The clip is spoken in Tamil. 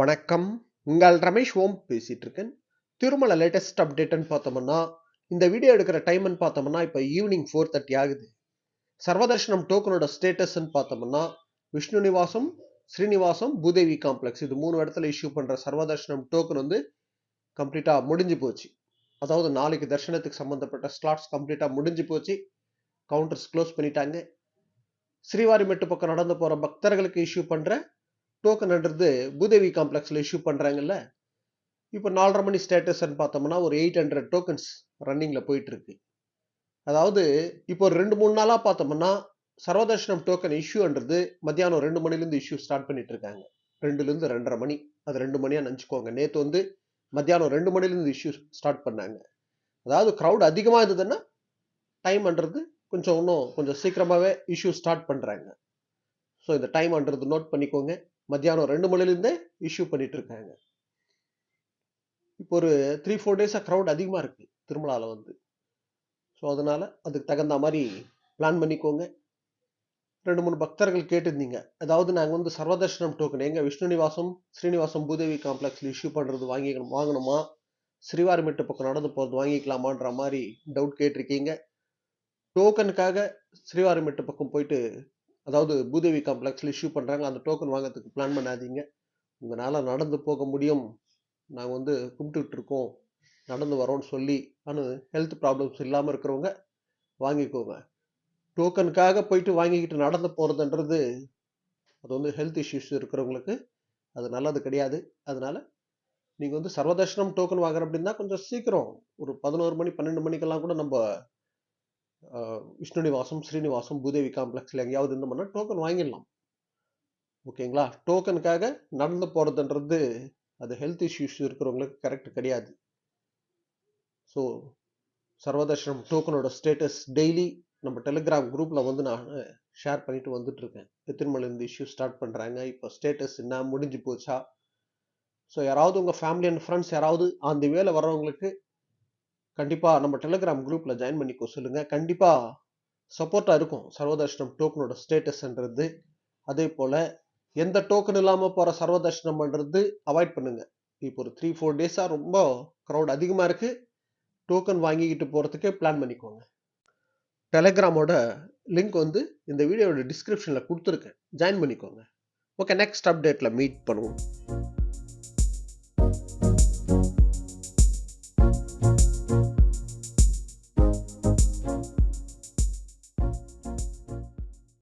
வணக்கம். உங்கள் ரமேஷ் ஓம் பேசிட்டு இருக்கேன். திருமலை லேட்டஸ்ட் அப்டேட்னு பார்த்தோம்னா, இந்த வீடியோ எடுக்கிற டைம்னு பார்த்தோம்னா, இப்போ ஈவினிங் 4:30 ஆகுது. சர்வதர்ஷனம் டோக்கனோட ஸ்டேட்டஸ்ன்னு பார்த்தோம்னா, விஷ்ணு நிவாசம், ஸ்ரீனிவாசம், பூதேவி காம்ப்ளெக்ஸ் இது 3 இடத்துல இஷ்யூ பண்ற சர்வதர்ஷனம் டோக்கன் வந்து கம்ப்ளீட்டா முடிஞ்சு போச்சு. அதாவது நாளைக்கு தர்ஷனத்துக்கு சம்பந்தப்பட்ட ஸ்லாட்ஸ் கம்ப்ளீட்டா முடிஞ்சு போச்சு. கவுண்டர்ஸ் க்ளோஸ் பண்ணிட்டாங்க. ஸ்ரீவாரிமெட்டு பக்கம் நடந்து போற பக்தர்களுக்கு இஷ்யூ பண்ற டோக்கன்ன்றது பூதேவி காம்ப்ளெக்ஸ்ல இஷ்யூ பண்றாங்கல்ல. இப்போ 4:30 மணி ஸ்டேட்டஸ்ன்னு பார்த்தோம்னா ஒரு 800 டோக்கன்ஸ் ரன்னிங்ல போயிட்டு இருக்கு. அதாவது இப்போ ஒரு 2-3 நாளா பார்த்தோம்னா சர்வதர்ஷனம் டோக்கன் இஷ்யூன்றது மத்தியானம் 2 மணிலேருந்து இஷ்யூ ஸ்டார்ட் பண்ணிட்டு இருக்காங்க. 2லேருந்து 2:30 மணி, அது 2 மணியா நினச்சிக்கோங்க. நேற்று வந்து மத்தியானம் 2 மணிலேருந்து இஷ்யூ ஸ்டார்ட் பண்ணாங்க. அதாவது க்ரௌட் அதிகமாக இருந்ததுன்னா டைம்ன்றது இன்னும் கொஞ்சம் சீக்கிரமாகவே இஷ்யூ ஸ்டார்ட் பண்ணுறாங்க. ஸோ இந்த டைம்ன்றது நோட் பண்ணிக்கோங்க. மத்தியானம் 2 மணிலேருந்தே இஷ்யூ பண்ணிட்டு இருக்காங்க. இப்போ ஒரு 3-4 டேஸாக க்ரௌட் அதிகமாக இருக்குது திருமலாவில் வந்து. ஸோ அதனால் அதுக்கு தகுந்த மாதிரி பிளான் பண்ணிக்கோங்க. 2-3 பக்தர்கள் கேட்டிருந்தீங்க, அதாவது நாங்கள் வந்து சர்வதர்ஷனம் டோக்கன் எங்கள் விஷ்ணு நிவாசம், ஸ்ரீனிவாசம், பூதேவி காம்ப்ளெக்ஸில் இஷ்யூ பண்ணுறது வாங்கணுமா, ஸ்ரீவாரிமெட்டு பக்கம் நடந்து போகிறது வாங்கிக்கலாமான்ற மாதிரி டவுட் கேட்டிருக்கீங்க. டோக்கனுக்காக ஸ்ரீவாரிமெட்டு பக்கம் போயிட்டு, அதாவது பூதேவி காம்ப்ளெக்ஸில் இஷ்யூ பண்ணுறாங்க, அந்த டோக்கன் வாங்கிறதுக்கு பிளான் பண்ணாதீங்க. உங்களால் நடந்து போக முடியும், நாங்கள் வந்து கும்பிட்டுட்டு இருக்கோம், நடந்து வரோன்னு சொல்லி ஆனால் ஹெல்த் ப்ராப்ளம்ஸ் இல்லாமல் இருக்கிறவங்க வாங்கிக்கோங்க. டோக்கனுக்காக போயிட்டு வாங்கிக்கிட்டு நடந்து போகிறதுன்றது அது வந்து ஹெல்த் இஷ்யூஸ் இருக்கிறவங்களுக்கு அது நல்லது கிடையாது. அதனால நீங்கள் வந்து சர்வதர்ஷனம் டோக்கன் வாங்குற அப்படின்னா கொஞ்சம் சீக்கிரம் ஒரு 11 மணி 12 மணிக்கெல்லாம் கூட நம்ம விஷ்ணு நிவாசம், ஸ்ரீனிவாசம், பூதேவி காம்ப்ளெக்ஸில் எங்கேயாவது இருந்தோம்னா டோக்கன் வாங்கிடலாம். ஓகேங்களா? டோக்கனுக்காக நடந்து போகிறதுன்றது அது ஹெல்த் இஷ்யூஸ் இருக்கிறவங்களுக்கு கரெக்ட் கிடையாது. ஸோ சர்வதர்ஷனம் டோக்கனோட ஸ்டேட்டஸ் டெய்லி நம்ம டெலிகிராம் குரூப்பில் வந்து நான் ஷேர் பண்ணிட்டு வந்துட்டு இருக்கேன். எத்தனை மணிலேருந்து இஷ்யூ ஸ்டார்ட் பண்ணுறாங்க, இப்போ ஸ்டேட்டஸ் என்ன, முடிஞ்சு போச்சா. ஸோ யாராவது உங்கள் ஃபேமிலி அண்ட் ஃப்ரெண்ட்ஸ் யாராவது அந்த வேலை வர்றவங்களுக்கு கண்டிப்பாக நம்ம டெலிகிராம் குரூப்பில் ஜாயின் பண்ணிக்கோ சொல்லுங்கள். கண்டிப்பாக சப்போர்ட்டாக இருக்கும் சர்வதர்ஷனம் டோக்கனோட ஸ்டேட்டஸ்ன்றது. அதே போல் எந்த டோக்கன் இல்லாமல் போகிற சர்வதர்ஷனம்ன்றது அவாய்ட் பண்ணுங்கள். இப்போ ஒரு 3-4 டேஸாக ரொம்ப க்ரௌட் அதிகமாக இருக்குது. டோக்கன் வாங்கிக்கிட்டு போகிறதுக்கே பிளான் பண்ணிக்கோங்க. டெலிகிராமோட லிங்க் வந்து இந்த வீடியோட டிஸ்கிரிப்ஷனில் கொடுத்துருக்கேன், ஜாயின் பண்ணிக்கோங்க. ஓகே, நெக்ஸ்ட் அப்டேட்டில் மீட் பண்ணுவோம்.